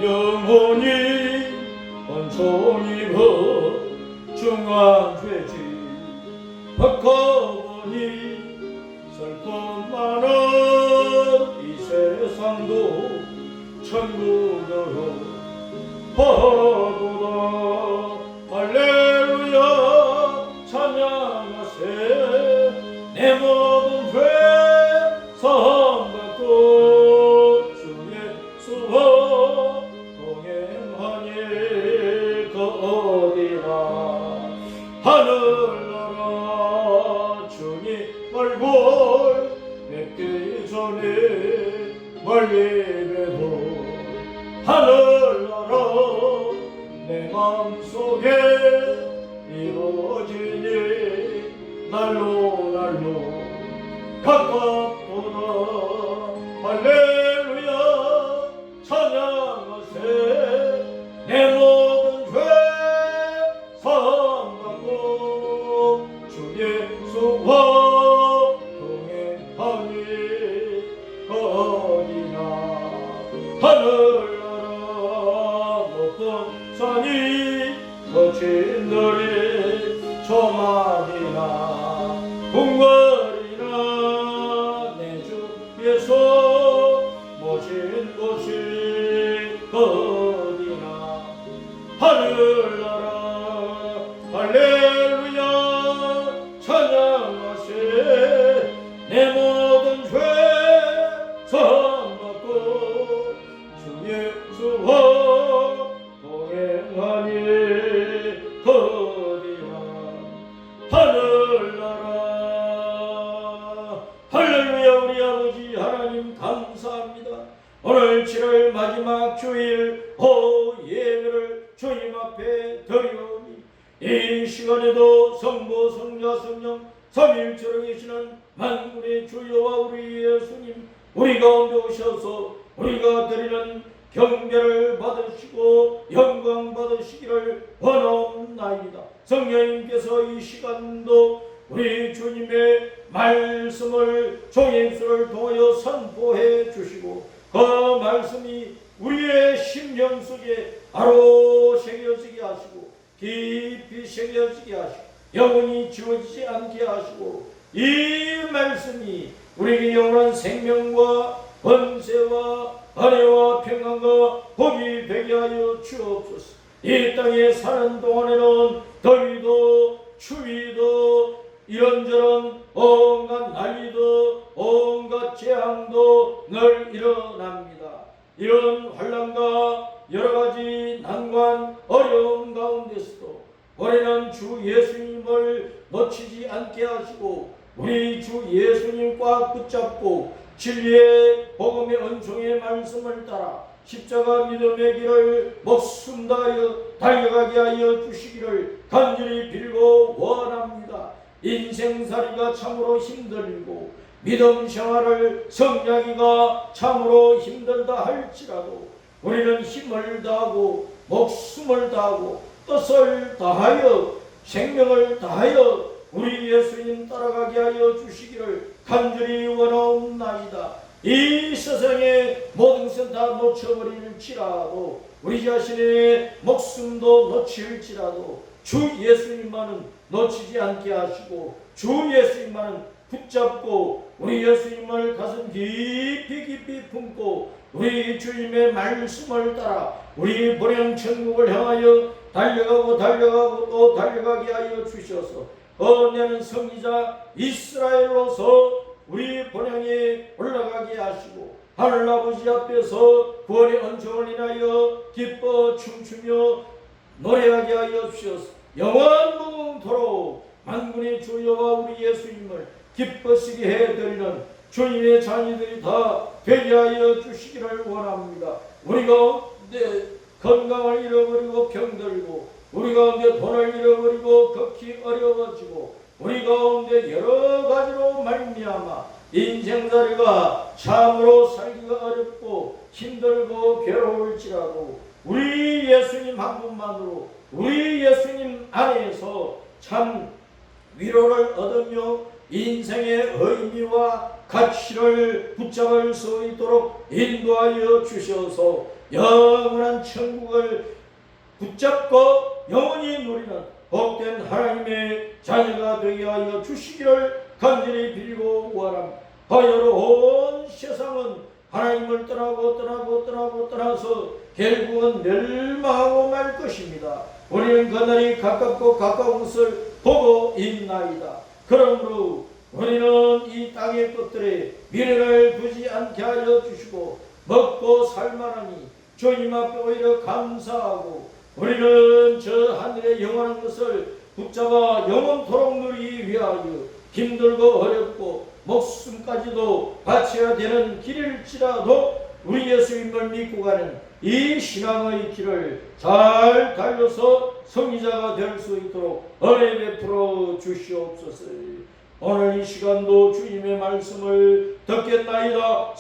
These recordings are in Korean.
영혼이 온종일 중한 죄지 헛거보니 슬픔 많은 이 세상도 천국으로 허도다. 할렐루야 찬양하세. 내 모든 죄 사함받고 주 예수와 동행하니 그 어디나 하늘나라 주님 얼굴 뵙기 전에 멀리 뵈도 하늘나라 내 마음속에 이루어지니 날로 가깝도다. 할렐루야 찬양하세. 내 모든 죄 사함받고 주 예수와 동행하니 어디나 하늘나라 높은 산이 거친 들이 조만이나 궁궐이나 내 주께서 모신 곳이 어디나 하늘나라 할렐루야 찬양하세. 내 모든 죄 사함받고 주 예수와 동행하니 어디나 하늘나라. 할렐루야. 우리 아버지 하나님 감사합니다. 오늘 7월 마지막 주일 예배를 주님 앞에 드리오니 이 시간에도 성부 성자 성령 삼위일체로 계시는 만군의 주여와 우리 예수님 우리 가운데 오셔서 우리가 드리는 경배를 받으시고 영광 받으시기를 원하옵나이다. 성령님께서 이 시간도 우리 주님의 말씀을 종행수를 통하여 선포해 주시고 그 말씀이 우리의 심령 속에 바로 새겨지게 하시고 깊이 새겨지게 하시고 영원히 지워지지 않게 하시고 이 말씀이 우리에게 영원한 생명과 번세와 은혜와 평안과 복이 되게 하여 주옵소서. 이 땅에 사는 동안에는 더위도 추위도 이런저런 온갖 난리도 온갖 재앙도 늘 일어납니다. 이런 환난과 여러가지 난관 어려움 가운데서도 올해는 주 예수님을 놓치지 않게 하시고 우리 주 예수님 꽉 붙잡고 진리의 복음의 은총의 말씀을 따라 십자가 믿음의 길을 목숨 다하여 달려가게 하여 주시기를 간절히 빌고 원합니다. 인생살이가 참으로 힘들고 믿음 생활을 성장하기가 참으로 힘들다 할지라도 우리는 힘을 다하고 목숨을 다하고 뜻을 다하여 생명을 다하여 우리 예수님 따라가게 하여 주시기를 간절히 원하옵나이다. 이 세상의 모든 것은 다 놓쳐버릴지라도 우리 자신의 목숨도 놓칠지라도 주 예수님만은 놓치지 않게 하시고 주 예수님만은 붙잡고 우리 예수님을 가슴 깊이 품고 우리 주님의 말씀을 따라 우리 보냄 천국을 향하여 달려가고 또 달려가게 하여 주셔서 언제는 성리자 이스라엘로서 우리 본향에 올라가게 하시고 하늘아버지 앞에서 구원의 은총을 인하여 기뻐 춤추며 노래하게 하여 주셔서 영원무궁토록 만군의 주여와 우리 예수님을 기쁘시게 해드리는 주님의 자녀들이 다 되게 하여 주시기를 원합니다. 우리 가운데 건강을 잃어버리고 병들고 우리 가운데 돈을 잃어버리고 극히 어려워지고 우리 가운데 여러 가지로 말미암아 인생살이가 참으로 살기가 어렵고 힘들고 괴로울지라도 우리 예수님 한 분만으로 우리 예수님 안에서 참 위로를 얻으며 인생의 의미와 가치를 붙잡을 수 있도록 인도하여 주셔서 영원한 천국을 붙잡고 영원히 누리는 복된 하나님의 자녀가 되게 하여 주시기를 간절히 빌고 구하랍니다. 바여로 온 세상은 하나님을 떠나서 결국은 멸망하고 말 것입니다. 우리는 그날이 가깝고 가까운 것을 보고 있나이다. 그러므로 우리는 이 땅의 것들에 미래를 두지 않게 하여 주시고 먹고 살만하니 주님 앞에 오히려 감사하고 우리는 저 하늘의 영원한 것을 붙잡아 영원토록 누리기 위하여 힘들고 어렵고 목숨까지도 바쳐야 되는 길일지라도 우리 예수님을 믿고 가는 이 신앙의 길을 잘 달려서 성리자가 될 수 있도록 은혜 베풀어 주시옵소서. 오늘 이 시간도 주님의 말씀을 듣겠나이다.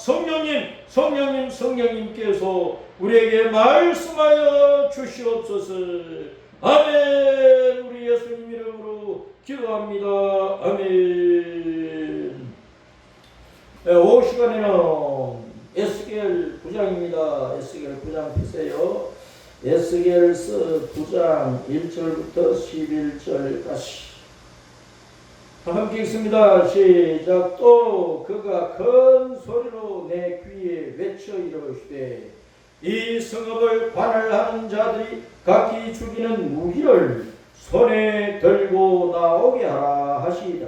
성령님께서 우리에게 말씀하여 주시옵소서. 아멘. 우리 예수님 이름으로 기도합니다. 아멘. 오후 시간에는 에스겔 9장입니다. 에스겔 9장 피세요. 에스겔서 9장 1절부터 11절까지 함께 읽습니다. 시작. 또 그가 큰 소리로 내 귀에 외쳐 이르시되 이 성읍을 관할하는 자들이 각기 죽이는 무기를 손에 들고 나오게 하라 하시니라.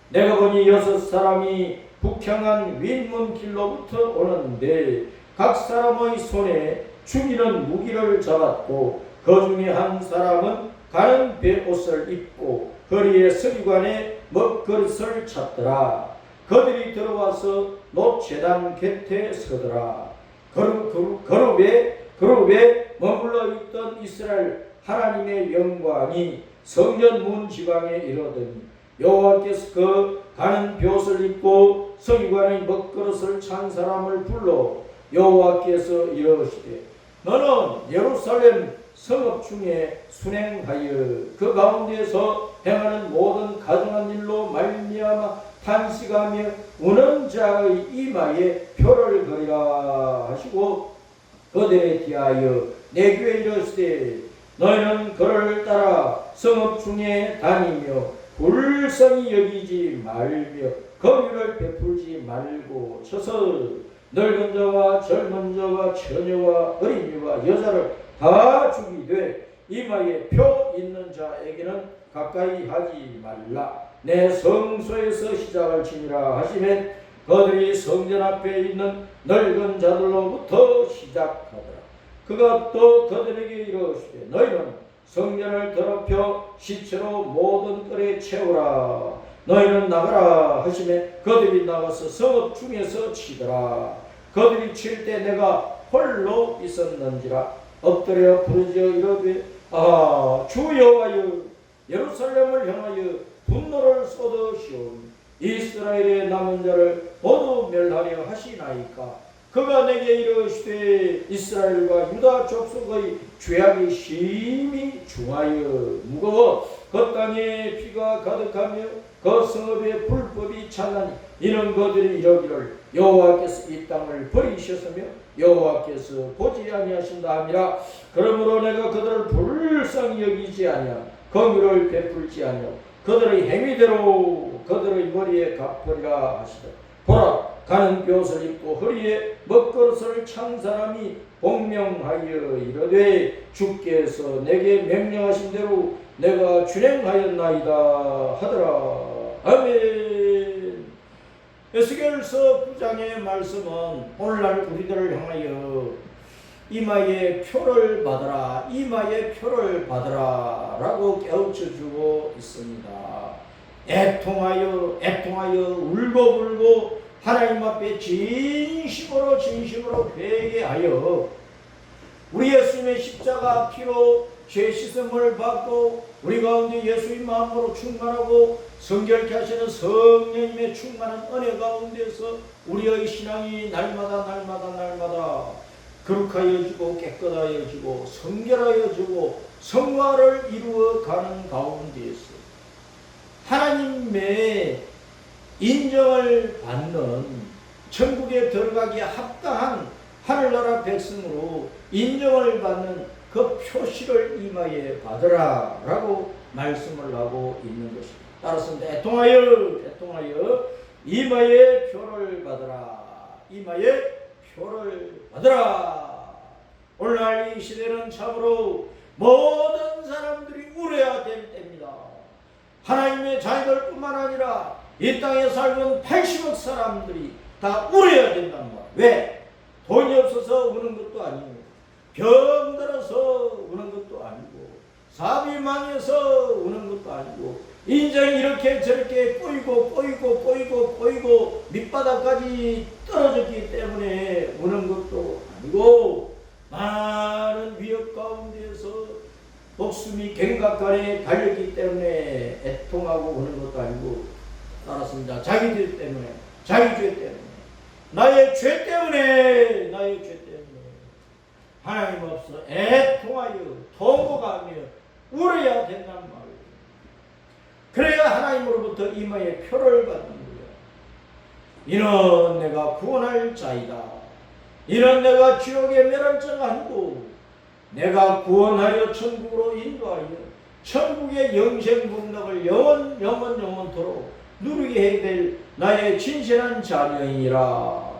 내가 보니 6사람이 북향한 윗문길로부터 오는데 각 사람의 손에 죽이는 무기를 잡았고 그 중에 한 사람은 가는 베옷을 입고 허리에 서기관에 먹그릇을 찼더라. 그들이 들어와서 놋제단 곁에 서더라. 그룹에 머물러 있던 이스라엘 하나님의 영광이 성전 문 지방에 이르더니 여호와께서 그 가는 돛을 입고 서기관의 먹그릇을 찬 사람을 불러 여호와께서 이르시되 너는 예루살렘 성읍 중에 순행하여 그 가운데서 행하는 모든 가증한 일로 말미암아 탄식하며 우는 자의 이마에 표를 그리라 하시고 그들에 대하여 내 귀에 이르시되 너희는 그를 따라 성읍 중에 다니며 불쌍히 여기지 말며 긍휼을 베풀지 말고 쳐서 늙은 자와 젊은 자와 처녀와 어린이와 여자를 다 죽이되 이마에 표 있는 자에게는 가까이 하지 말라. 내 성소에서 시작을 치니라 하시면 그들이 성전 앞에 있는 늙은 자들로부터 시작하더라. 그가 또 그들에게 이르시되 너희는 성전을 더럽혀 시체로 모든 뜰에 채우라. 너희는 나가라 하시면 그들이 나가서 성읍 중에서 치더라. 그들이 칠 때 내가 홀로 있었는지라 엎드려 부르짖어 이르되 주 여호와여 예루살렘을 향하여 분노를 쏟으시오니 이스라엘의 남은 자를 모두 멸하려 하시나이까. 그가 내게 이르시되 이스라엘과 유다 족속의 죄악이 심히 중하여 무거워 그 땅에 피가 가득하며 그 성읍에 불법이 찬나니 이는 그들이 이러기를 여호와께서 이 땅을 버리셨으며 여호와께서 보지 아니하신다 함이라. 그러므로 내가 그들을 불쌍히 여기지 아니하며 긍휼을 베풀지 아니하고 그들의 행위대로 그들의 머리에 갚으리라 하시되 보라 가는 돛을 입고 허리에 먹그릇을 찬 사람이 복명하여 이르되 주께서 내게 명령하신 대로 내가 준행하였나이다 하더라. 아멘. 에스겔서 9장의 말씀은 오늘날 우리들을 향하여 이마에 표를 받아라 라고 깨우쳐주고 있습니다. 애통하여 울고 하나님 앞에 진심으로 회개하여 우리 예수님의 십자가 피로 죄 씻음을 받고 우리 가운데 예수님 마음으로 충만하고 성결케 하시는 성령님의 충만한 은혜 가운데서 우리의 신앙이 날마다 거룩하여지고 깨끗하여지고 성결하여지고 성화를 이루어가는 가운데에서 하나님의 인정을 받는 천국에 들어가기에 합당한 하늘나라 백성으로 인정을 받는 그 표시를 이마에 받으라 라고 말씀을 하고 있는 것입니다. 따라서 대통하여 이마에 표를 받으라. 이마에 표를 받으라. 오늘날 이 시대는 참으로 모든 사람들이 울어야 될 때입니다. 하나님의 자녀들뿐만 아니라 이 땅에 살던 80억 사람들이 다 울어야 된단 말이에요. 왜? 돈이 없어서 우는 것도 아니고, 병들어서 우는 것도 아니고, 사업이 망해서 우는 것도 아니고, 인생이 이렇게 저렇게 꼬이고 밑바닥까지 떨어졌기 때문에 우는 것도 아니고, 많은 위협 가운데에서 목숨이 갱각간에 달렸기 때문에 애통하고 우는 것도 아니고, 따랐습니다. 자기 죄 때문에, 나의 죄 때문에 하나님 없어 애통하여 통곡하며 울어야 된단 말이에요. 그래야 하나님으로부터 이마에 표를 받는 거예요. 이는 내가 구원할 자이다. 이는 내가 지옥에 멸할 자가 아니고 내가 구원하여 천국으로 인도하여 천국의 영생 복락을 영원토록 누리게 해야 될 나의 진실한 자녀이니라.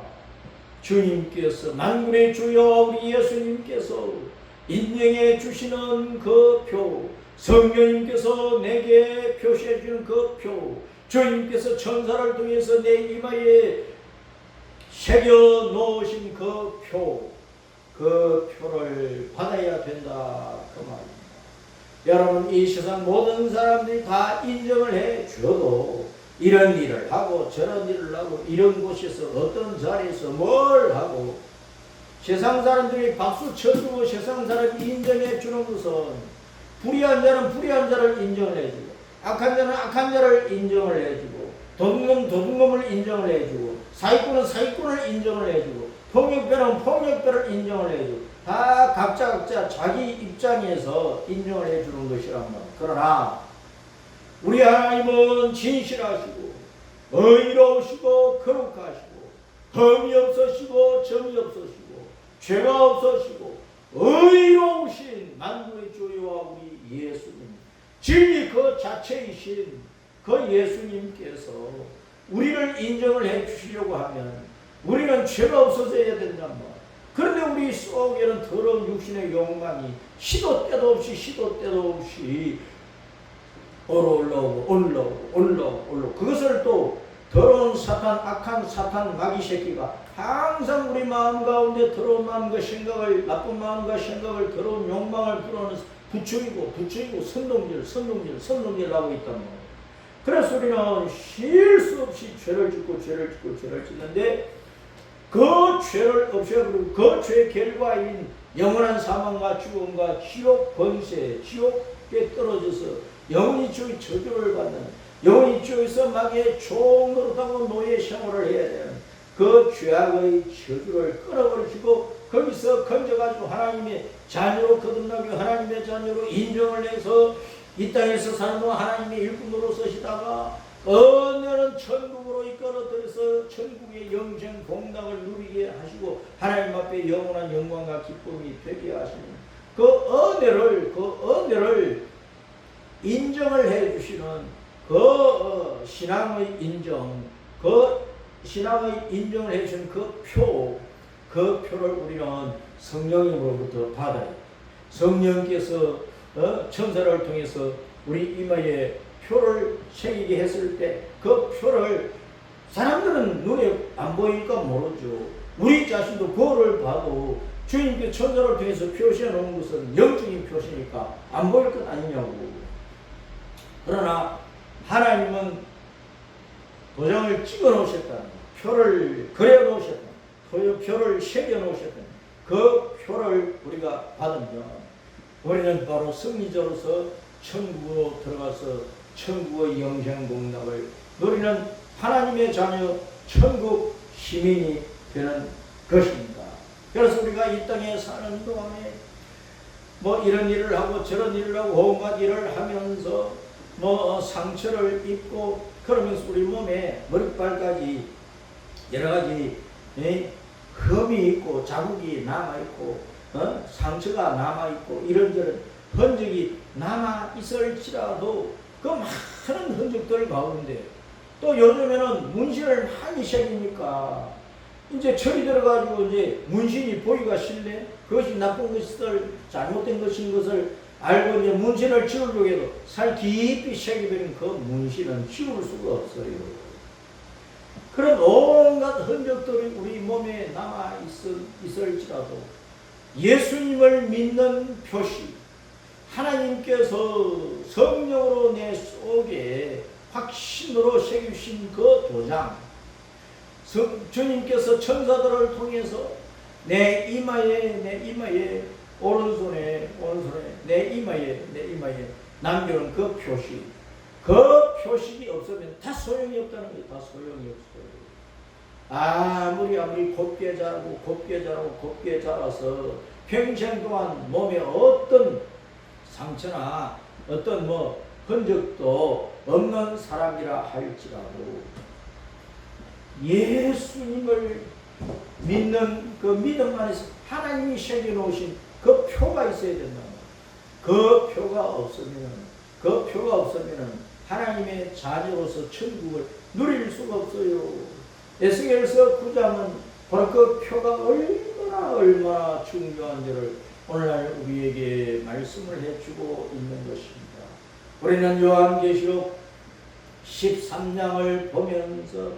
주님께서, 만군의 주여 우리 예수님께서 인정해 주시는 그 표, 성령님께서 내게 표시해 주는 그 표, 주님께서 천사를 통해서 내 이마에 새겨 놓으신 그 표를 받아야 된다 그 말입니다. 여러분, 이 세상 모든 사람들이 다 인정을 해 줘도 이런 일을 하고 저런 일을 하고 이런 곳에서 어떤 자리에서 뭘 하고 세상 사람들이 박수 쳐주고 세상 사람이 인정해 주는 것은 불의한 자는 불의한 자를 인정을 해주고 악한 자는 악한 자를 인정을 해주고 도둑놈을 인정을 해주고 사기꾼은 사기꾼을 인정을 해주고 폭력배는 폭력배를 인정을 해주고 다 각자 자기 입장에서 인정을 해주는 것이란 말이에요. 그러나 우리 하나님은 진실하시고 의로우시고 거룩하시고 흠이 없으시고 점이 없으시고 죄가 없으시고 의로우신 만군의 주와 우리 예수님, 진리 그 자체이신 그 예수님께서 우리를 인정을 해 주시려고 하면 우리는 죄가 없어져야 된단 말이에요. 그런데 우리 속에는 더러운 육신의 욕망이 시도 때도 없이 올라오고 그것을 또 더러운 사탄, 악한 사탄, 마귀 새끼가 항상 우리 마음 가운데 더러운 마음과 생각을, 나쁜 마음과 생각을, 더러운 욕망을 불어넣어서 부추기고 선동질 하고 있단 말이에요. 그래서 우리는 쉴 수 없이 죄를 짓는데 그 죄를 없애버리고 그 죄의 결과인 영원한 사망과 죽음과 지옥 번세, 지옥에 떨어져서 영원히 주의 저주를 받는, 영원히 주에서 마귀의 종 노릇하고 노예 생활을 해야 되는 그 죄악의 저주를 끊어버리시고 거기서 건져가지고 하나님의 자녀로 거듭나고 하나님의 자녀로 인정을 해서 이 땅에서 사는 동안 하나님의 일꾼으로 서시다가 언제는 천국으로 이끌어들여서 천국의 영생 복락을 누리게 하시고 하나님 앞에 영원한 영광과 기쁨이 되게 하시는 그 은혜를 인정을 해 주시는 그 신앙의 인정을 해 주시는 그 표를 우리는 성령님으로부터 받아야 돼. 성령께서 천사를 통해서 우리 이마에 표를 새기게 했을 때 그 표를 사람들은 눈에 안 보이니까 모르죠. 우리 자신도 그거를 봐도 주님께 천사를 통해서 표시해 놓은 것은 영적인 표시니까 안 보일 것 아니냐고. 그러나 하나님은 도장을 찍어 놓으셨다. 표를 그려 놓으셨다. 표를 새겨 놓으셨다. 그 표를 우리가 받으면 우리는 바로 승리자로서 천국으로 들어가서 천국의 영생 복락을 누리는 하나님의 자녀 천국 시민이 되는 것입니다. 그래서 우리가 이 땅에 사는 동안에 뭐 이런 일을 하고 저런 일을 하고 온갖 일을 하면서 뭐 상처를 입고 그러면서 우리 몸에 머리발까지 여러 가지 흠이 있고 자국이 남아있고 상처가 남아있고 이런저런 흔적이 남아있을지라도 그 많은 흔적들 가운데 또 요즘에는 문신을 많이 새기니까 이제 철이 들어가지고 이제 문신이 보기가 싫네. 그것이 나쁜 것을 잘못된 것인 것을 알고 이제 문신을 지우려고 해도 살 깊이 새겨버린 그 문신은 지울 수가 없어요. 그런 온갖 흔적들이 우리 몸에 남아 있을지라도 예수님을 믿는 표시, 하나님께서 성령으로 내 속에 확신으로 새기신 그 도장, 주님께서 천사들을 통해서 내 이마에 오른손에 내 이마에 남겨놓은 그 표시, 그 표식이 없으면 다 소용이 없다는 거예요. 다 소용이 없어요. 아무리 곱게 자라서 평생 동안 몸에 어떤 상처나 어떤 흔적도 없는 사람이라 할지라도 예수님을 믿는 그 믿음 안에서 하나님이 새겨놓으신 그 표가 있어야 된다. 그 표가 없으면 하나님의 자녀로서 천국을 누릴 수가 없어요. 에스겔서 9장은 바로 그 표가 얼마나 중요한지를 오늘날 우리에게 말씀을 해주고 있는 것입니다. 우리는 요한계시록 13장을 보면서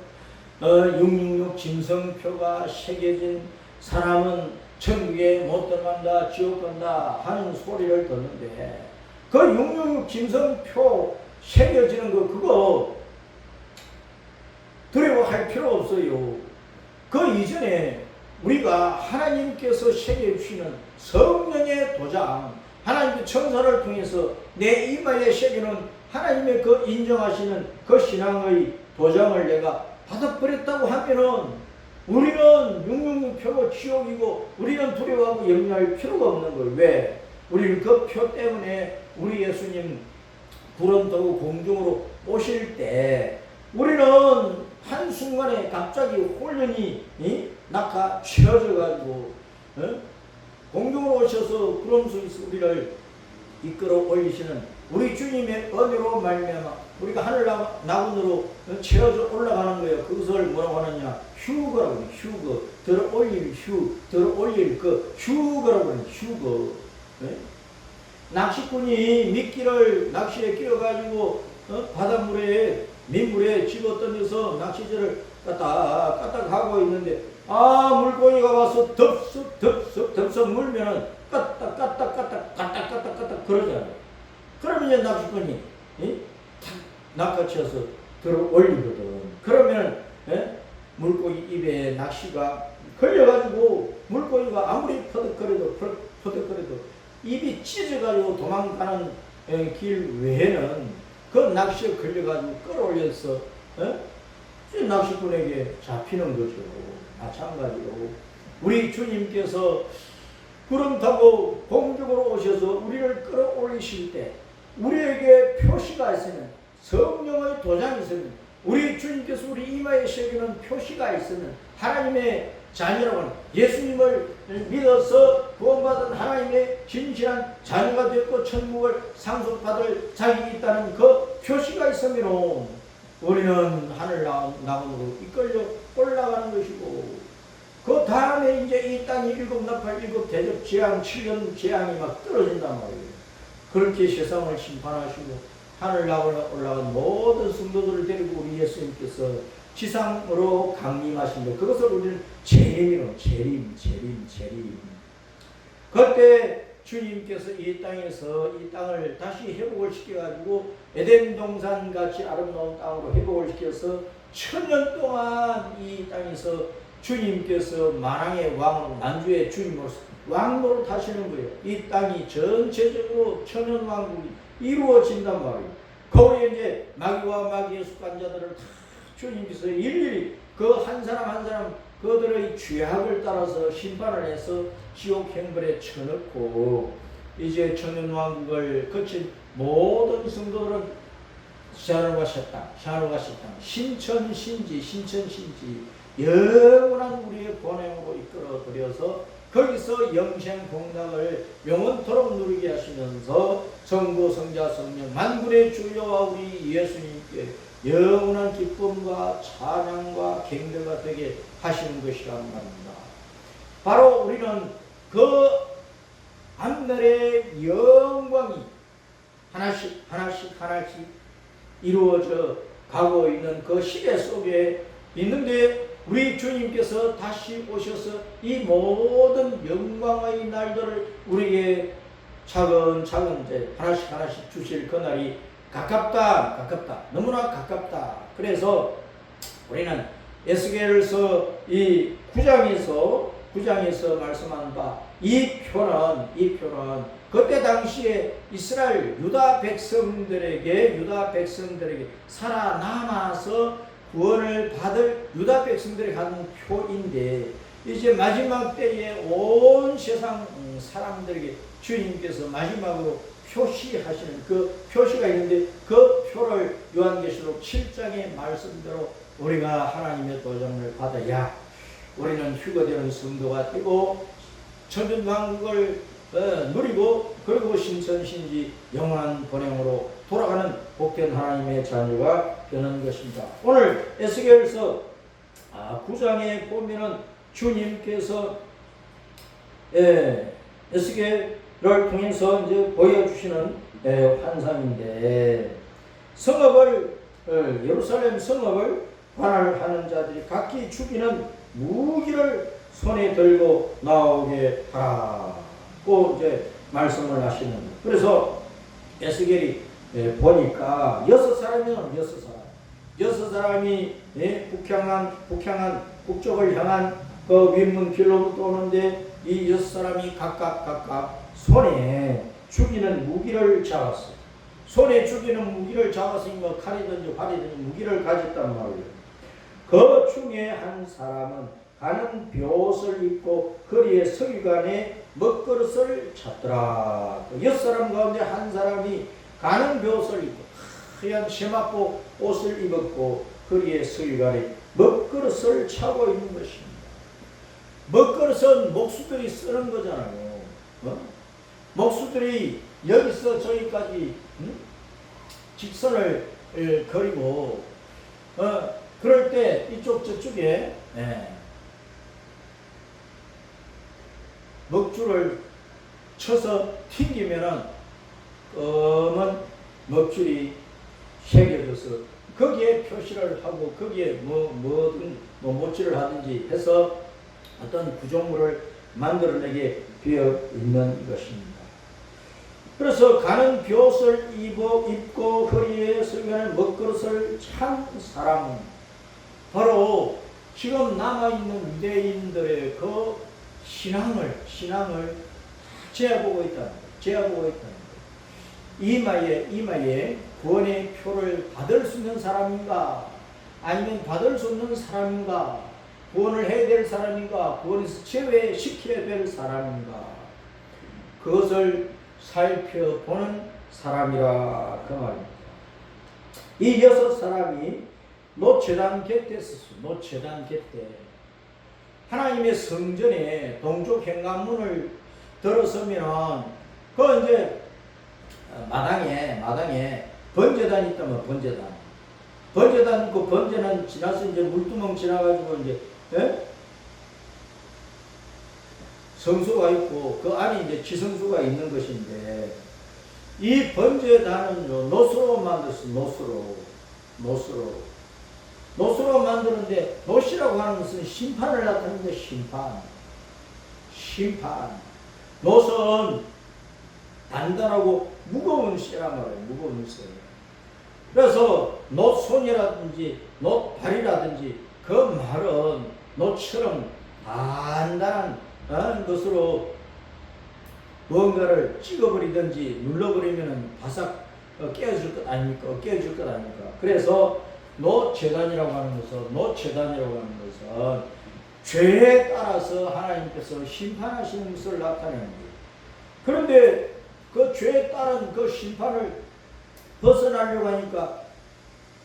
666 짐승표가 새겨진 사람은 천국에 못 들어간다, 지옥 간다 하는 소리를 듣는데 그 666 짐승표 새겨지는 그거 두려워할 필요 없어요. 그 이전에 우리가 하나님께서 새겨주시는 성령의 도장, 하나님의 천사를 통해서 내 이마에 새기는 하나님의 그 인정하시는 그 신앙의 도장을 내가 받아버렸다고 하면은 우리는 666표고 지옥이고 우리는 두려워하고 염려할 필요가 없는 거예요. 왜? 우리는 그 표 때문에 우리 예수님 구름 타고 공중으로 오실 때 우리는 한순간에 갑자기 홀연히 낙하치러져가지고 공중으로 오셔서 구름 속에서 우리를 이끌어 올리시는 우리 주님의 은혜로 말미암아 우리가 하늘 나군으로 채워져 올라가는 거예요. 그것을 뭐라고 하느냐? 휴거라고 해요. 휴거. 들어 올릴 그 휴거라고 해요. 휴거. 네? 낚시꾼이 미끼를 낚시에 끼워가지고 바닷물에 민물에 집어 던져서 낚시질을 까딱 하고 있는데 물고기가 와서 덥석 물면은 까딱 그러잖아요. 그러면 이제 낚시꾼이 탁 낚아채어서 들어 올리거든. 그러면 물고기 입에 낚시가 걸려가지고 물고기가 아무리 퍼득거려도 입이 찢어가지고 도망가는 길 외에는 그 낚시에 걸려가지고 끌어올려서 낚시꾼에게 잡히는 거죠. 마찬가지로 우리 주님께서 구름 타고 공중으로 오셔서 우리를 끌어올리실 때 우리에게 표시가 있으면 성령의 도장이 있으면 우리 주님께서 우리 이마에 새기는 표시가 있으면 하나님의 자녀라고 하는 예수님을 믿어서 구원받은 하나님의 진실한 자녀가 되었고 천국을 상속받을 자격이 있다는 그 표시가 있으면 우리는 하늘 나무로 이끌려 올라가는 것이고 그 다음에 이제 이 땅이 일곱 나팔 일곱 대접 재앙 7년 재앙이 막 떨어진단 말이에요. 그렇게 세상을 심판하시고 하늘 올라간 모든 성도들을 데리고 우리 예수님께서 지상으로 강림하신다. 그것을 우리는 재림이로 재림. 그때 주님께서 이 땅에서 이 땅을 다시 회복을 시켜가지고 에덴 동산 같이 아름다운 땅으로 회복을 시켜서 1000년 동안 이 땅에서 주님께서 만왕의 왕으로 만주의 주님으로서 왕노릇 하시는 거예요. 이 땅이 전체적으로 천연왕국이 이루어진단 말이에요. 거기에 이제 마귀와 마귀의 숙간자들을 다 주님께서 일일이 그 한 사람 한 사람 그들의 죄악을 따라서 심판을 해서 지옥 행벌에 쳐넣고 이제 천연왕국을 거친 모든 성도들은 샤누가 셨다 신천신지 영원한 우리의 본행으로 이끌어들여서 거기서 영생 공락을 영원토록 누리게 하시면서 성부 성자 성령 만군의 주여와 우리 예수님께 영원한 기쁨과 찬양과 경배가 되게 하시는 것이란 말입니다. 바로 우리는 그 앞날의 영광이 하나씩 이루어져 가고 있는 그 시대 속에 있는데 우리 주님께서 다시 오셔서 이 모든 영광의 날들을 우리에게 차근차근 이제 하나씩 주실 그날이 가깝다. 너무나 가깝다. 그래서 우리는 에스겔서 이 9장에서 말씀한 바 이 표는 그때 당시에 이스라엘 유다 백성들에게 살아남아서 구원을 받을 유다 백성들이 하는 표인데 이제 마지막 때에 온 세상 사람들에게 주님께서 마지막으로 표시하시는 그 표시가 있는데 그 표를 요한계시록 7장의 말씀대로 우리가 하나님의 도장을 받아야 우리는 휴거되는 성도가 되고 천년왕국을 누리고 그리고 신천신지 영원한 본행으로 돌아가는 복된 하나님의 자녀가 되는 것입니다. 오늘 에스겔서 9장에 보면은 주님께서 에스겔을 통해서 이제 보여주시는 환상인데 예루살렘 성읍을 관할하는 자들이 각기 죽이는 무기를 손에 들고 나오게 하라고 이제 말씀을 하시는. 그래서 에스겔이 보니까 6사람이 북쪽을 향한 그 윗문길로부터 오는데 이 6사람이 각각 손에 죽이는 무기를 잡았어요. 손에 죽이는 무기를 잡았으니까 칼이든지 활이든지 무기를 가졌단 말이에요. 그 중에 한 사람은 가는 벼옷을 입고 허리에 서기관에 먹그릇을 찼더라. 6사람 가운데 한 사람이 가는 벼옷을 입고 하얀 세마포 옷을 입었고 허리에 서기관에 먹그릇을 차고 있는 것입니다. 먹그릇은 목수들이 쓰는 거잖아요. 목수들이 여기서 저기까지 직선을 그리고 그럴 때 이쪽 저쪽에 먹줄을 쳐서 튕기면은 검은 먹줄이 새겨져서 거기에 표시를 하고 거기에 뭐든 못질을 하든지 해서 어떤 구조물을 만들어내게 되어 있는 것입니다. 그래서 가는 벼옷을 입고 허리에 서기관에 먹그릇을 찬 사람은 바로 지금 남아있는 유대인들의 그 신앙을 제어보고 있다는 거예요. 이마에 구원의 표를 받을 수 있는 사람인가 아니면 받을 수 없는 사람인가, 구원을 해야 될 사람인가, 구원에서 제외시켜야 될 사람인가, 그것을 살펴보는 사람이라 그 말입니다. 이 6사람이 노제단 곁에 있었어요. 노제단 곁에 하나님의 성전에 동쪽 현관문을 들어서면 그 이제 마당에 번제단이 있다면 번제단 그 번제는 지나서 이제 물두멍 지나가지고 이제 성수가 있고 그 안에 이제 지성수가 있는 것인데 이 번제단은요 노스로 만들었어요. 노스로 만드는데 노시라고 하는 것은 심판을 나타내는데 심판. 노스는 단단하고 무거운 쇠란 말이에요. 무거운 쇠. 그래서 노손이라든지 노발이라든지 그 말은 노처럼 단단한 것으로 무언가를 찍어버리든지 눌러버리면 바삭 깨어질 것 아닙니까? 그래서 노제단이라고 하는 것은 죄에 따라서 하나님께서 심판하시는 것을 나타내는 거예요. 그런데 그 죄에 따른 그 심판을 벗어나려고 하니까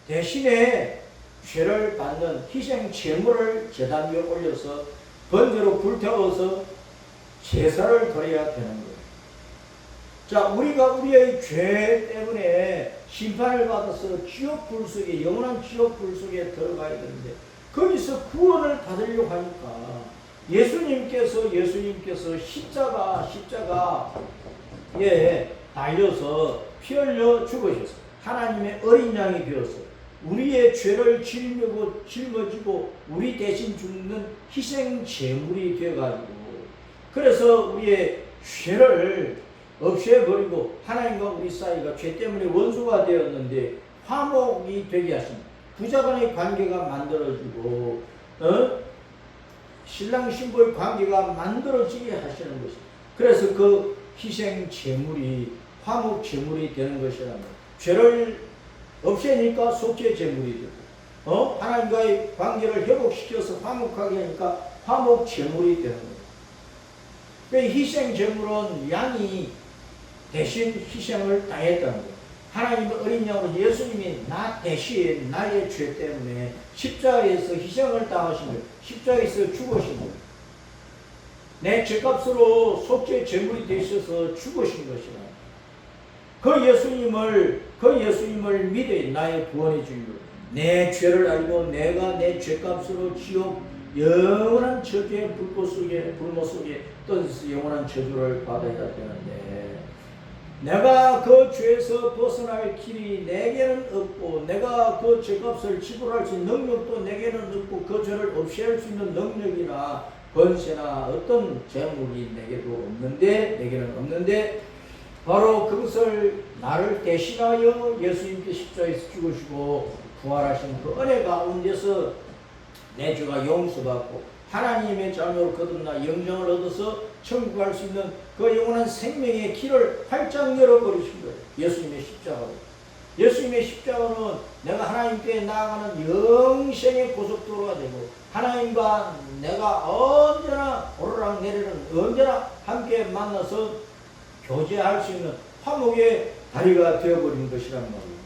대신에 죄를 받는 희생 제물을 제단 위에 올려서 번제로 불태워서 제사를 드려야 되는 거예요. 자, 우리가 우리의 죄 때문에 심판을 받아서 지옥 불 속에, 영원한 지옥 불 속에 들어가야 되는데 거기서 구원을 받으려고 하니까 예수님께서 십자가에 달려서 피 흘려 죽으셔서 하나님의 어린 양이 되어서 우리의 죄를 짊어지고 우리 대신 죽는 희생 제물이 되어가지고, 그래서 우리의 죄를 없애버리고 하나님과 우리 사이가 죄 때문에 원수가 되었는데 화목이 되게 하십니다. 부자간의 관계가 만들어지고 신랑 신부의 관계가 만들어지게 하시는 것입니다. 그래서 그 희생 제물이 화목 제물이 되는 것이라는 거예요. 죄를 없애니까 속죄 제물이 되고 하나님과의 관계를 회복시켜서 화목하게 하니까 화목 제물이 되는 거예요. 희생 제물은 양이 대신 희생을 당했다는 거예요. 하나님의 어린 양으로 예수님이 나 대신 나의 죄 때문에 십자가에서 희생을 당하신 거예요. 십자가에서 죽으신 거예요. 내 죄값으로 속죄 제물이 되셔서 죽으신 것이라. 그 예수님을 믿어 나의 구원의 주인으로 내 죄를 알고 내가 내 죄값으로 지옥 영원한 저주의 불모 속에 떠서 영원한 저주를 받아야 되는데, 내가 그 죄에서 벗어날 길이 내게는 없고 내가 그 죄값을 지불할 수 있는 능력도 내게는 없고 그 죄를 없애할 수 있는 능력이나 권세나 어떤 재물이 내게는 없는데 바로 그것을 나를 대신하여 예수님께 십자가에서 죽으시고 부활하신 그 은혜 가운데서 내 죄가 용서받고 하나님의 자녀로 거듭나 영생을 얻어서 천국 갈 수 있는 그 영원한 생명의 길을 활짝 열어버리신 거예요. 예수님의 십자가로. 예수님의 십자가는 내가 하나님께 나아가는 영생의 고속도로가 되고 하나님과 내가 언제나 오르락내리락 언제나 함께 만나서 교제할 수 있는 화목의 다리가 되어버린 것이란 말이에요.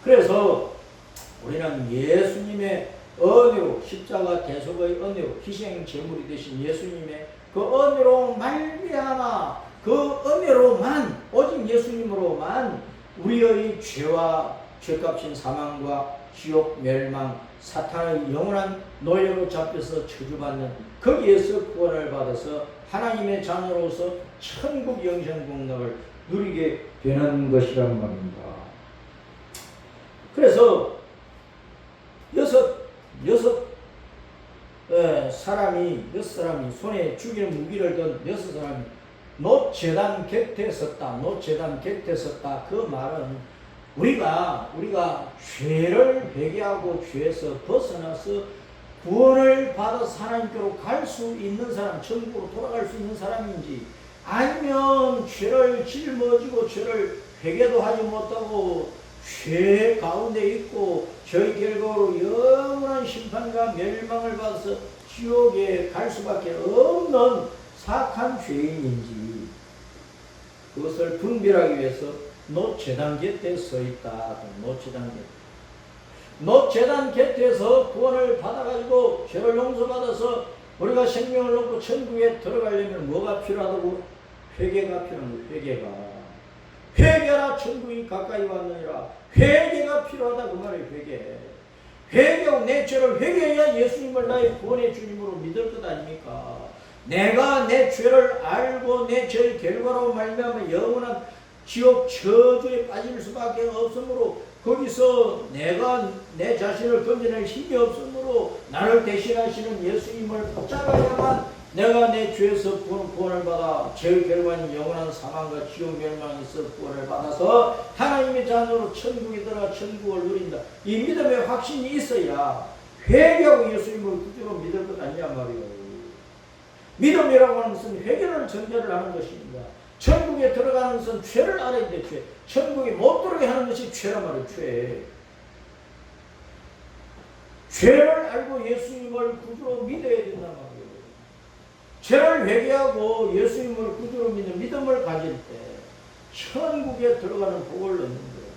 그래서 우리는 예수님의 은혜로, 십자가 대속의 은혜로, 희생 제물이 되신 예수님의 그 은혜로 말미암아 그 은혜로만, 오직 예수님으로만 우리의 죄와 죄값인 사망과 지옥 멸망, 사탄의 영원한 노예로 잡혀서 저주받는 거기에서 구원을 받아서 하나님의 자녀로서 천국 영생 복락을 누리게 되는 것이란 말입니다. 그래서 여섯 사람이 손에 죽이는 무기를 든 6사람이 노제단 곁에 섰다. 그 말은 우리가 죄를 회개하고 죄에서 벗어나서 구원을 받아서 하나님께로 갈 수 있는 사람, 천국으로 돌아갈 수 있는 사람인지, 아니면 죄를 짊어지고 죄를 회개도 하지 못하고 죄 가운데 있고 저희 결과로 영원한 심판과 멸망을 받아서 지옥에 갈 수밖에 없는 사악한 죄인인지, 그것을 분별하기 위해서 노제단 곁에 서 있다. 노제단 곁에서 구원을 받아가지고 죄를 용서받아서 우리가 생명을 얻고 천국에 들어가려면 뭐가 필요하다고? 회개가 필요한 거예요. 회개라 천국이 가까이 왔느니라. 회개가 필요하다 그 말이에요. 회개하고 내 죄를 회개해야 예수님을 나의 구원의 주님으로 믿을 것 아닙니까? 내가 내 죄를 알고 내 죄의 결과로 말미암아 영원한 지옥 저주에 빠질 수밖에 없으므로, 거기서 내가 내 자신을 건져낼 힘이 없으므로 나를 대신하시는 예수님을 붙잡아야만 내가 내 죄에서 구원을 받아 죄의 결과인 영원한 사망과 지옥 멸망에서 구원을 받아서 하나님의 자녀로 천국에 들어가 천국을 누린다. 이 믿음의 확신이 있어야 회개하고 예수님을 구주로 믿을 것 아니냐 말이에요. 믿음이라고 하는 것은 회개를 전제를 하는 것입니다. 천국에 들어가는 것은 죄를 알아야 돼. 죄. 천국에 못 들어가게 하는 것이 죄란 말이에요. 죄를 알고 예수님을 구주로 믿어야 된단 말이에요. 죄를 회개하고 예수님을 구주로 믿는 믿음을 가질 때 천국에 들어가는 복을 얻는 거예요.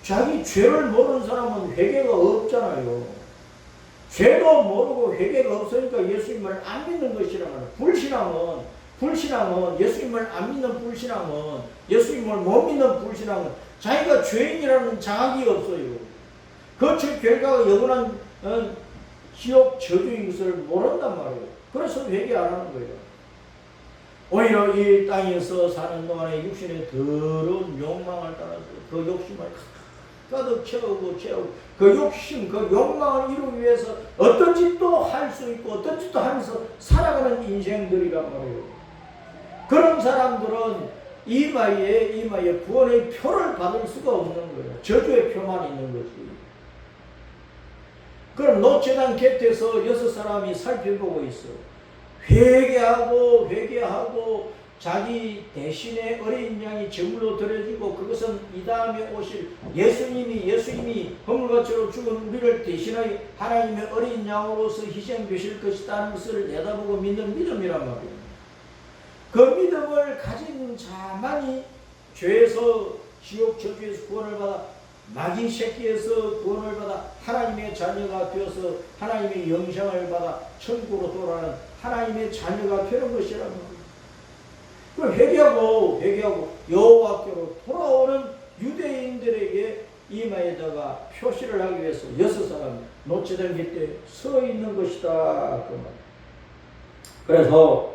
자기 죄를 모르는 사람은 회개가 없잖아요. 죄도 모르고 회개가 없으니까 예수님을 안 믿는 것이란 말이에요. 불신앙은 예수님을 안 믿는 불신앙은, 예수님을 못 믿는 불신앙은 자기가 죄인이라는 자각이 없어요. 그 결과가 영원한 지옥 저주인 것을 모른단 말이에요. 그래서 회개 안 하는 거예요. 오히려 이 땅에서 사는 동안에 육신의 더러운 욕망을 따라서 그 욕심을 가득 채우고 그 욕심, 그 욕망을 이루기 위해서 어떤 짓도 할 수 있고 어떤 짓도 하면서 살아가는 인생들이란 말이에요. 그런 사람들은 이마에 구원의 표를 받을 수가 없는 거예요. 저주의 표만 있는 거지. 그럼 노제단 곁에서 6사람이 살펴보고 있어. 회개하고 자기 대신에 어린 양이 제물로 드려지고 그것은 이 다음에 오실 예수님이 허물같이로 죽은 우리를 대신하여 하나님의 어린 양으로서 희생되실 것이라는 것을 내다보고 믿는 믿음이란 말이에요. 그 믿음을 가진 자만이 죄에서 지옥 저주에서 구원을 받아 마귀 새끼에서 구원을 받아 하나님의 자녀가 되어서 하나님의 영생을 받아 천국으로 돌아가는 하나님의 자녀가 되는 것이라는 거예요. 그럼 회개하고 여호와께로 돌아오는 유대인들에게 이마에다가 표시를 하기 위해서 6사람이 노제단 곁에 서 있는 것이다. 그 말. 그래서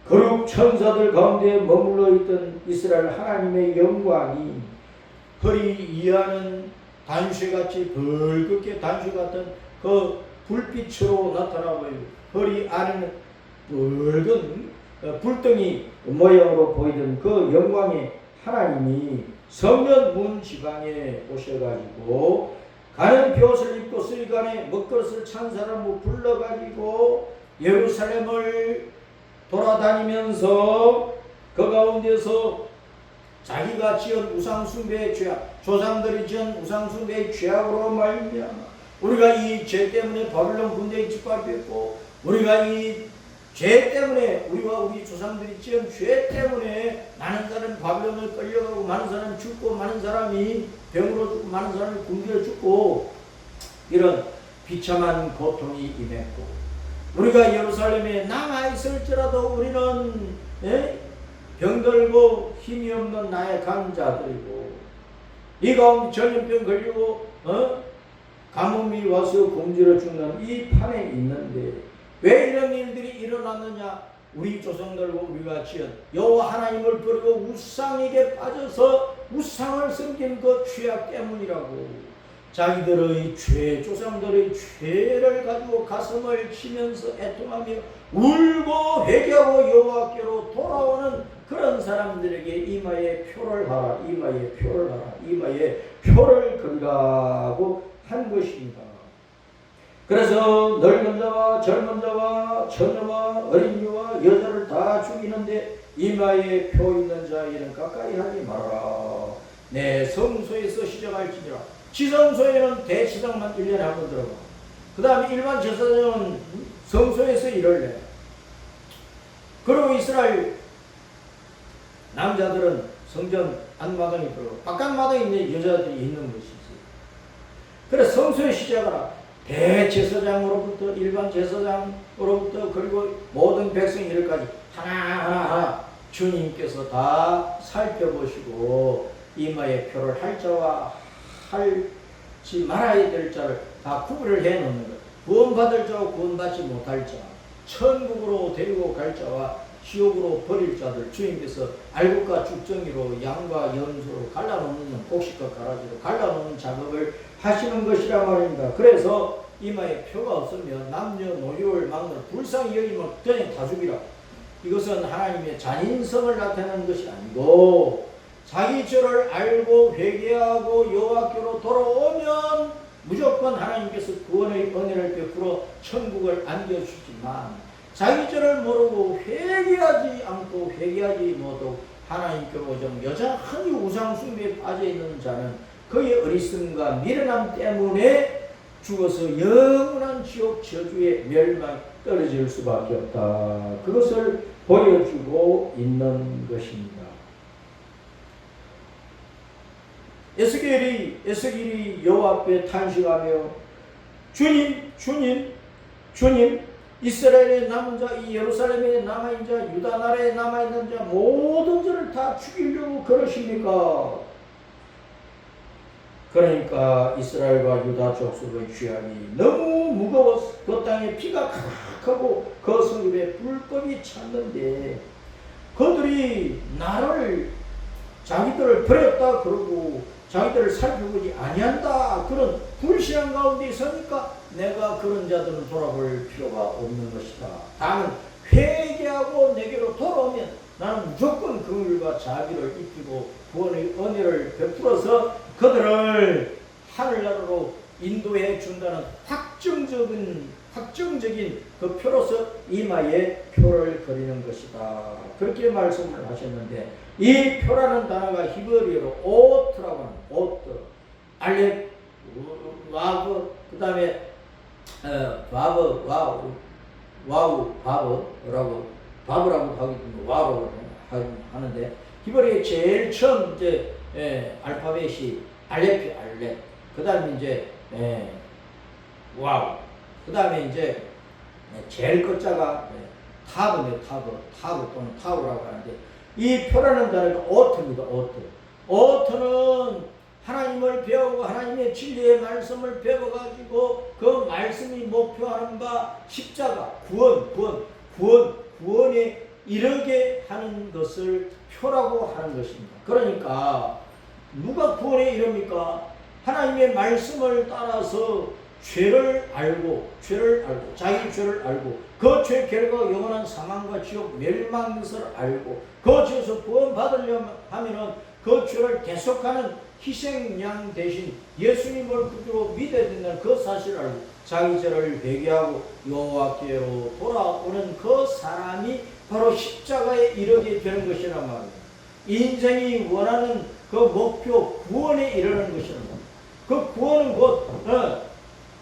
거룩 천사들 가운데 머물러 있던 이스라엘 하나님의 영광이 허리 이하는 단쇠같이 붉게 단쇠 같은 그 불빛으로 나타나 보이고 허리 안에는 붉은 불덩이 모양으로 보이던 그 영광의 하나님이 성전 문 지방에 오셔가지고 가는 벼옷을 입고 쓰리간에 먹것을 찬 사람을 불러가지고 예루살렘을 돌아다니면서 그 가운데서 자기가 지은 우상숭배의 죄악, 조상들이 지은 우상숭배의 죄악으로 말미암아 우리가 이 죄 때문에 바빌론 군대에 짓밟혔고 우리가 이 죄 때문에 우리와 우리 조상들이 지은 죄 때문에 많은 사람이 바빌론을 끌려가고 많은 사람이 죽고 많은 사람이 병으로 죽고 많은 사람이 굶겨 죽고 이런 비참한 고통이 임했고 우리가 예루살렘에 남아있을지라도 우리는 병들고 힘이 없는 나약한 자들이고 이 가운데 전염병 걸리고 가뭄이 와서 굶주려 죽는 이 판에 있는데 왜 이런 일들이 일어났느냐? 우리 조상들과 우리가 지은 여호와 하나님을 버리고 우상에게 빠져서 우상을 섬긴 그 죄악 때문이라고. 자기들의 죄, 조상들의 죄를 가지고 가슴을 치면서 애통하며 울고 회개하고 여호와께로 돌아오는 그런 사람들에게 이마에 표를 하라, 이마에 표를 하라, 이마에 표를 걸라고 한 것입니다. 그래서 늙은 자와 젊은 자와 처녀와 어린이와 여자를 다 죽이는데 이마에 표 있는 자에게는 가까이 하지 말아라. 내 성소에서 시작할지니라. 지성소에는 대치상만 1년에 한 번 들어가. 그 다음에 일반 제사장은 성소에서 일을 해. 그리고 이스라엘 남자들은 성전 안마당에 들어가. 바깥마당에 있는 여자들이 있는 것이지. 그래서 성소에 시작하라. 대제사장으로부터 일반 제사장으로부터 그리고 모든 백성 일까지 하나하나 주님께서 다 살펴보시고 이마에 표를 할 자와 할지 말아야 될 자를 다 구분을 해놓는 것. 구원받을 자와 구원받지 못할 자, 천국으로 데리고 갈 자와 지옥으로 버릴 자들 주님께서 알곡과 죽정이로 양과 염소로 갈라놓는 곡식과 가라지로 갈라놓는 작업을 하시는 것이라 말입니다. 그래서 이마에 표가 없으면 남녀노소를 막는 불쌍히 여기면 그냥 다 죽이라. 이것은 하나님의 잔인성을 나타내는 것이 아니고 자기 죄를 알고 회개하고 여호와께로 돌아오면 무조건 하나님께서 구원의 은혜를 베풀어 천국을 안겨주지만 자기 죄를 모르고 회개하지 않고 회개하지 못하고 하나님께로 좀 여전히 우상숭배에 빠져있는 자는 그의 어리석음과 미련함 때문에 죽어서 영원한 지옥 저주의 멸망에 떨어질 수밖에 없다. 그것을 보여주고 있는 것입니다. 에스겔이 여호와 앞에 탄식하며 주님 이스라엘에 남은 자, 이 예루살렘에 남아있는 자, 유다 나라에 남아있는 자 모든 자를 다 죽이려고 그러십니까? 그러니까 이스라엘과 유다 족속의 죄악이 너무 무거워서 그 땅에 피가 가득하고 그 성읍에 불법이 찼는데 그들이 나를 자기들을 버렸다 그러고 자기들을 살펴보지 아니한다 그런 불신앙 가운데 있으니까 내가 그런 자들은 돌아볼 필요가 없는 것이다. 다만 회개하고 내게로 돌아오면 나는 무조건 긍휼과 자비를 입히고 구원의 은혜를 베풀어서 그들을 하늘나라로 인도해 준다는 확정적인 그 표로서 이마에 표를 그리는 것이다. 그렇게 말씀을 하셨는데 이 표라는 단어가 히브리어로 오트라고 하는 오트, 알렙, 와브, 그 다음에 바브, 와우, 바브라고 하기 때문에 와우라고 하는데 히브리어에 제일 처음 이제 알파벳이 알렙, 그 다음에 이제 와우, 그 다음에 이제 제일 끝자가 타브네요. 타브 또는 타우라고 하는데 이 표라는 단어가 오트입니다. 오트는 하나님을 배우고 하나님의 진리의 말씀을 배워가지고 그 말씀이 목표하는 바 십자가, 구원에 이르게 하는 것을 표라고 하는 것입니다. 그러니까 누가 구원에 이릅니까? 하나님의 말씀을 따라서 죄를 알고 자기 죄를 알고 그 죄 결과가 영원한 사망과 지옥 멸망인 것을 알고 그 죄에서 구원받으려면 하면은 그 죄를 계속하는 희생양 대신 예수님을 구주로 믿어야 된다는 그 사실을 알고 자기 죄를 회개하고 여호와께로 돌아오는 그 사람이 바로 십자가에 이르게 되는 것이란 말이에요. 인생이 원하는 그 목표 구원에 이르는 것이란 말이에요. 그 구원은 곧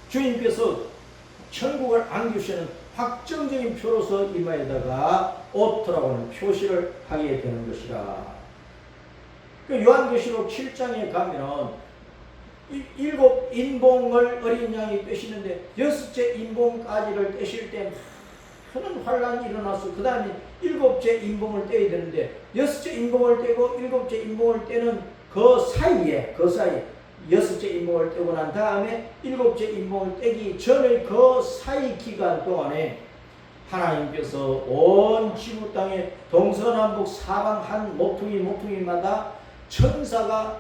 주님께서 천국을 안겨주시는 확정적인 표로서 이마에다가 오트라고 하는 표시를 하게 되는 것이라. 요한계시록 7장에 가면 7 인봉을 어린 양이 떼시는데 6째 인봉까지를 떼실 때 큰 환란이 일어나서 그 다음에 7째 인봉을 떼야 되는데 6째 인봉을 떼고 7째 인봉을 떼는 그 사이에 6째 인봉을 떼고 난 다음에 7째 인봉을 떼기 전의 그 사이 기간 동안에 하나님께서 온 지구 땅에 동서남북 사방 한 모퉁이마다 천사가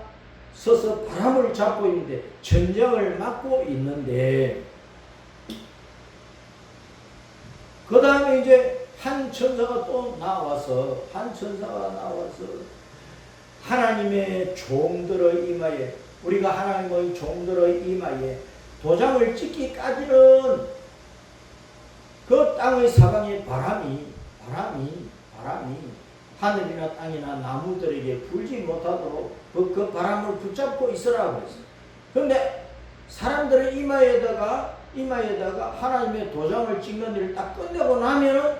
서서 바람을 잡고 있는데 전쟁을 막고 있는데 그 다음에 이제 한 천사가 또 나와서 하나님의 종들의 이마에 우리가 하나님의 종들의 이마에 도장을 찍기까지는 그 땅의 사방에 바람이 하늘이나 땅이나 나무들에게 불지 못하도록 그 바람을 붙잡고 있으라고 했어요. 그런데 사람들의 이마에다가 하나님의 도장을 찍는 일을 딱 끝내고 나면은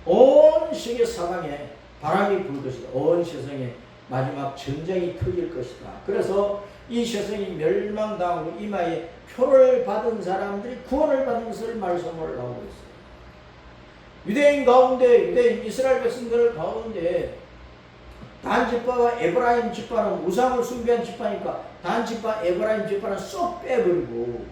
온 세계 사방에 바람이 불 것이다. 온 세상에 마지막 전쟁이 터질 것이다. 그래서 이 세상이 멸망당하고 이마에 표를 받은 사람들이 구원을 받는 것을 말씀을 나오고 있어요. 유대인 이스라엘 백성들 가운데 단 지파와 에브라임 지파는 우상을 숭배한 지파니까 단 지파, 에브라임 지파는 쏙 빼버리고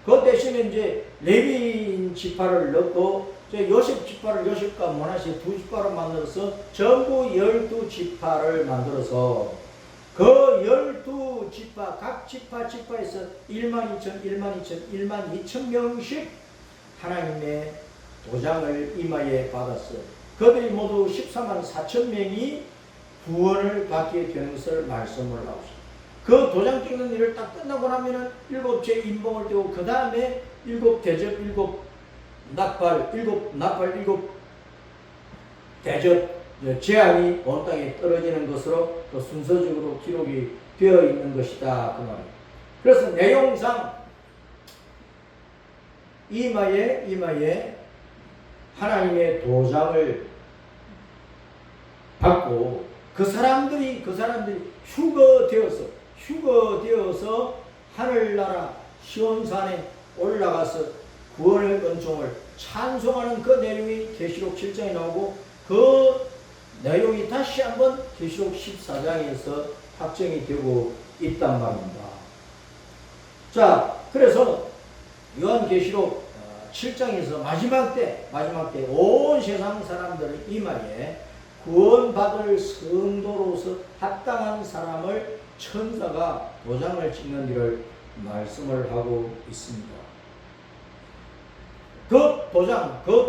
그 대신에 이제 레위인 지파를 넣고 요셉 지파를 요셉과 므낫세 두 지파로 만들어서 전부 12지파를 만들어서 그 12지파 각 지파에서 12,000명씩 하나님의 도장을 이마에 받았어요. 그들이 모두 14만 4천 명이 구원을 받게 되는 것을 말씀을 하옵소서. 그 도장 찍는 일을 딱 끝나고 나면은 7째 인봉을 떼고 그 다음에 7 대접, 7 나팔, 7 대접 재앙이 온 땅에 떨어지는 것으로 또 순서적으로 기록이 되어 있는 것이다 그 말이에요. 그래서 내용상 이마에 하나님의 도장을 받고 그 사람들이 휴거되어서 하늘나라 시온산에 올라가서 구원의 은총을 찬송하는 그 내용이 계시록 7장에 나오고 그 내용이 다시 한번 계시록 14장에서 확정이 되고 있단 말입니다. 자, 그래서 요한계시록 7장에서 마지막 때 온 세상 사람들의 이마에 구원받을 성도로서 합당한 사람을 천사가 도장을 찍는 일을 말씀을 하고 있습니다. 그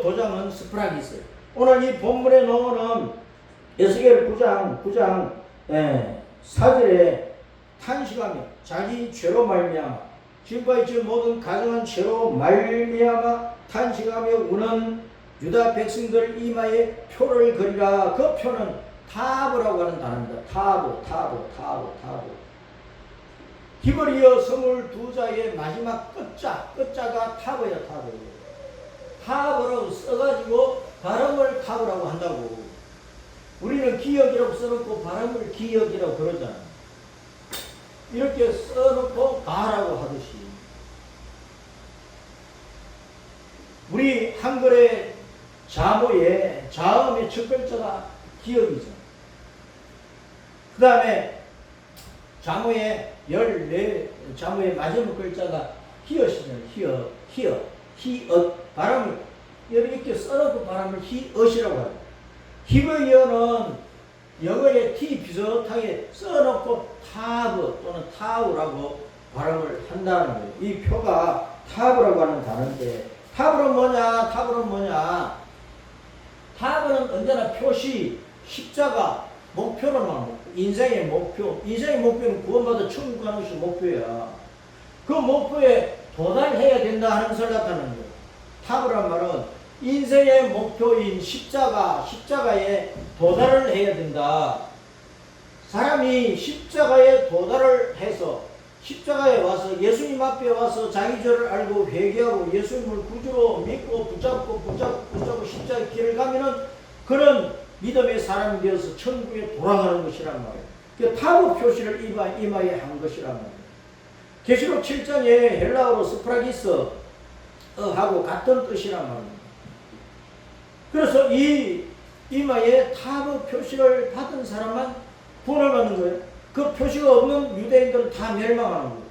도장은 스프라기스. 오늘 이 본문에 나오는 에스겔 9장 4절에 탄식하며 자기 죄로 말미암아 지금까지 모든 가정한 죄로 말미암아 탄식하며 우는 유다 백성들 이마에 표를 그리라. 그 표는 타브라고 하는 단어입니다. 타브. 히브리어 22자의 마지막 끝자가 타브야. 타브라고 써가지고 발음을 타브라고 한다고. 우리는 기역이라고 써놓고 발음을 기역이라고 그러잖아. 이렇게 써놓고 가라고 하듯이. 우리 한글의 자모의 자음의 첫 글자가 기역이죠. 그 다음에 자모의 자모의 마지막 글자가 히읗이잖아요. 히읗. 발음을 이렇게 써놓고 발음을 히읗이라고 합니다. 히브리어는 영어의 T 비슷하게 써놓고 타브 또는 타우라고 발음을 한다는 거예요. 이 표가 타브라고 하는 단어인데 타브는 뭐냐? 타브는 언제나 표시, 십자가, 목표를 말합니다. 인생의 목표는 구원받아 천국 가는 것이 목표야. 그 목표에 도달해야 된다 하는 것을 나타내는 거예요. 타브란 말은 인생의 목표인 십자가에 도달을 해야 된다. 사람이 십자가에 도달을 해서 십자가에 와서 예수님 앞에 와서 자기 죄를 알고 회개하고 예수님을 구주로 믿고 붙잡고 십자가의 길을 가면은 그런 믿음의 사람이 되어서 천국에 돌아가는 것이란 말이에요. 그 타브 표시를 이마에 한 것이란 말이에요. 계시록 7장에 헬라어로 스프라기스 하고 같은 뜻이란 말입니다. 그래서 이 이마에 타브 표시를 받은 사람만 구원을 받는 거예요. 그 표시가 없는 유대인들은 다 멸망하는 거예요.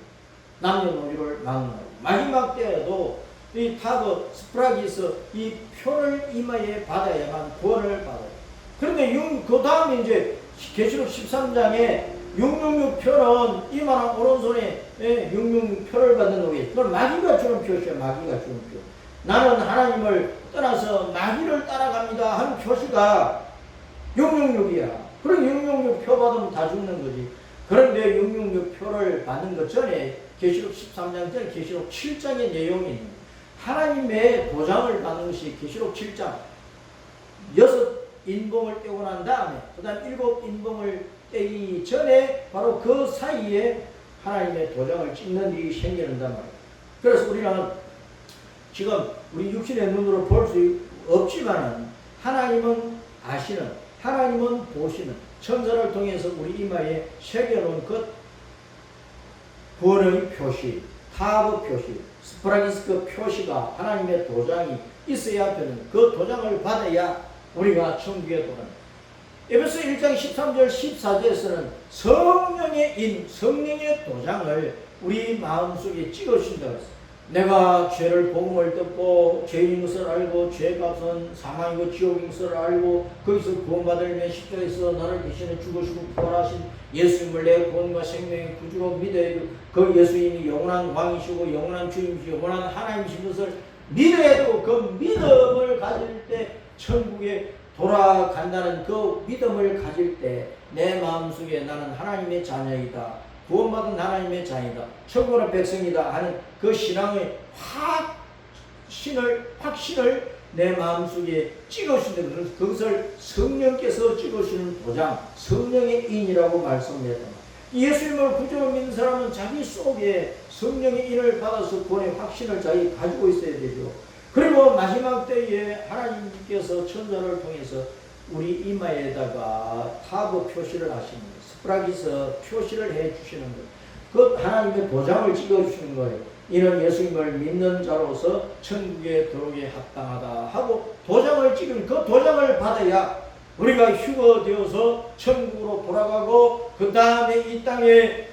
남녀노소를 막는 거예요. 마지막 때에도 이 타브 스프라기스 이 표를 이마에 받아야만 구원을 받아요. 그런데 그 다음에 이제 계시록 13장에 666표는 이만한 오른손에 666표를 받는 거예요. 그건 마귀가 주는 표시야. 마귀가 주는 표. 나는 하나님을 떠나서 마귀를 따라갑니다 하는 표시가 666이야. 그럼 666 표 받으면 다 죽는 거지. 그런데 666 표를 받는 것 전에 계시록 13장 전에 계시록 7장의 내용이 하나님의 도장을 받는 것이 계시록 7장 6인봉을 떼고 난 다음에 그 다음 7인봉을 떼기 전에 바로 그 사이에 하나님의 도장을 찍는 일이 생기는단 말이에요. 그래서 우리는 지금 우리 육신의 눈으로 볼 수 없지만은 하나님은 아시는, 하나님은 보시는 천사를 통해서 우리 이마에 새겨놓은 그 구원의 표시, 타브 표시, 스프라기스 그 표시가 하나님의 도장이 있어야 되는 그 도장을 받아야 우리가 천국에 돌아갑니다. 에베소 1장 13절 14절에서는 성령의 도장을 우리 마음속에 찍어주신다고 했어요. 내가 죄를 복음을 듣고 죄인 것을 알고 죄값은 사망이고 지옥인 것을 알고 거기서 구원받으려면 십자가에서 나를 대신해 죽으시고 부활하신 예수님을 내 구원과 생명의 구주로 믿어야 되고 그 예수님이 영원한 왕이시고 영원한 주님이시고 영원한 하나님이신 것을 믿어야 되고 그 믿음을 가질 때 천국에 돌아간다는 그 믿음을 가질 때 내 마음속에 나는 하나님의 자녀이다. 구원받은 하나님의 자녀이다. 천국의 백성이다 하는 그 신앙의 확신을 내 마음속에 찍어주신다. 그래서 그것을 성령께서 찍어주시는 도장, 성령의 인이라고 말씀합니다. 예수님을 구주로 믿는 사람은 자기 속에 성령의 인을 받아서 구원의 확신을 자기 가지고 있어야 되죠. 그리고 마지막 때에 하나님께서 천사를 통해서 우리 이마에다가 타브 표시를 하시는 거예요. 스프라기스 표시를 해 주시는 거예요. 그 하나님의 도장을 찍어 주시는 거예요. 이는 예수님을 믿는 자로서 천국에 들어오게 합당하다 하고 도장을 찍은 그 도장을 받아야 우리가 휴거되어서 천국으로 돌아가고 그 다음에 이 땅에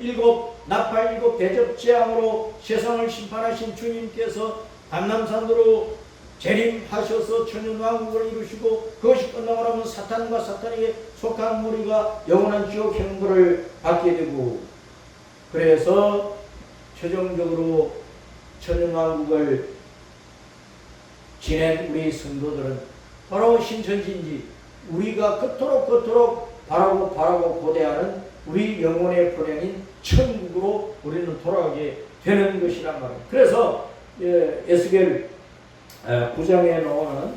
나팔 일곱 대접 재앙으로 세상을 심판하신 주님께서 감람산으로 재림하셔서 천년왕국을 이루시고 그것이 끝나고 나면 사탄과 사탄에게 속한 무리가 영원한 지옥 형벌을 받게 되고, 그래서 최종적으로 천년왕국을 지낸 우리 성도들은 바로 신천지인지 우리가 그토록 바라고 고대하는 우리 영혼의 본향인 천국으로 우리는 돌아가게 되는 것이란 말이에요. 그래서 에스겔 9장에 나오는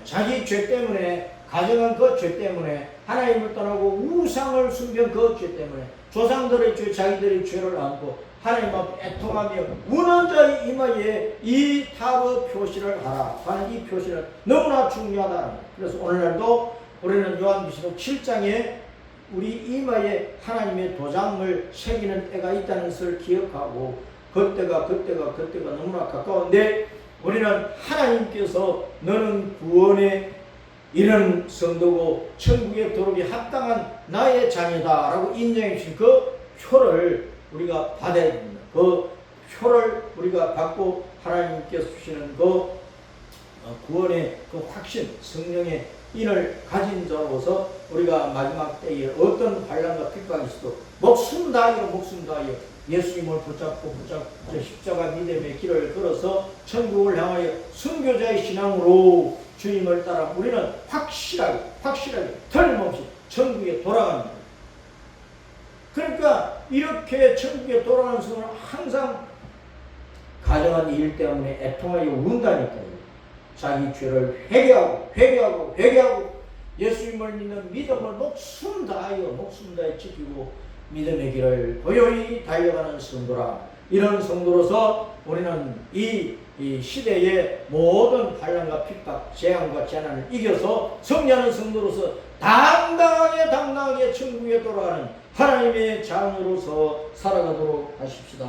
자기 죄 때문에, 가정한 그 죄 때문에, 하나님을 떠나고 우상을 숨긴 그 죄 때문에 조상들의 죄, 자기들의 죄를 안고 하나님 앞에 애통하며 우는 자의 이마에 이 타브 표시를 하라 하는 이 표시는 너무나 중요하다. 그래서 오늘날도 우리는 요한계시록 7장에 우리 이마에 하나님의 도장을 새기는 때가 있다는 것을 기억하고 그때가 너무나 가까운데, 우리는 하나님께서 너는 구원에 이런 성도고 천국에 들어오기 합당한 나의 자녀다 라고 인정해 주신 그 표를 우리가 받아야 됩니다. 그 표를 우리가 받고 하나님께서 주시는 그 구원의 그 확신, 성령의 인을 가진 자로서 우리가 마지막 때에 어떤 환난과 핍박이 있어도 목숨 다하여 예수님을 붙잡고 십자가 믿음의 길을 걸어서 천국을 향하여 순교자의 신앙으로 주님을 따라 우리는 확실하게 틀림없이 천국에 돌아갑니다. 그러니까 이렇게 천국에 돌아가는 성은 항상 가정한 일 때문에 애통하여 운다니까요. 자기 죄를 회개하고 예수님을 믿는 믿음을 목숨 다하여 지키고 믿음의 길을 고요히 달려가는 성도라. 이런 성도로서 우리는 이 시대의 모든 환난과 핍박, 재앙과 재난을 이겨서 승리하는 성도로서 당당하게 천국에 돌아가는 하나님의 자녀로서 살아가도록 하십시다.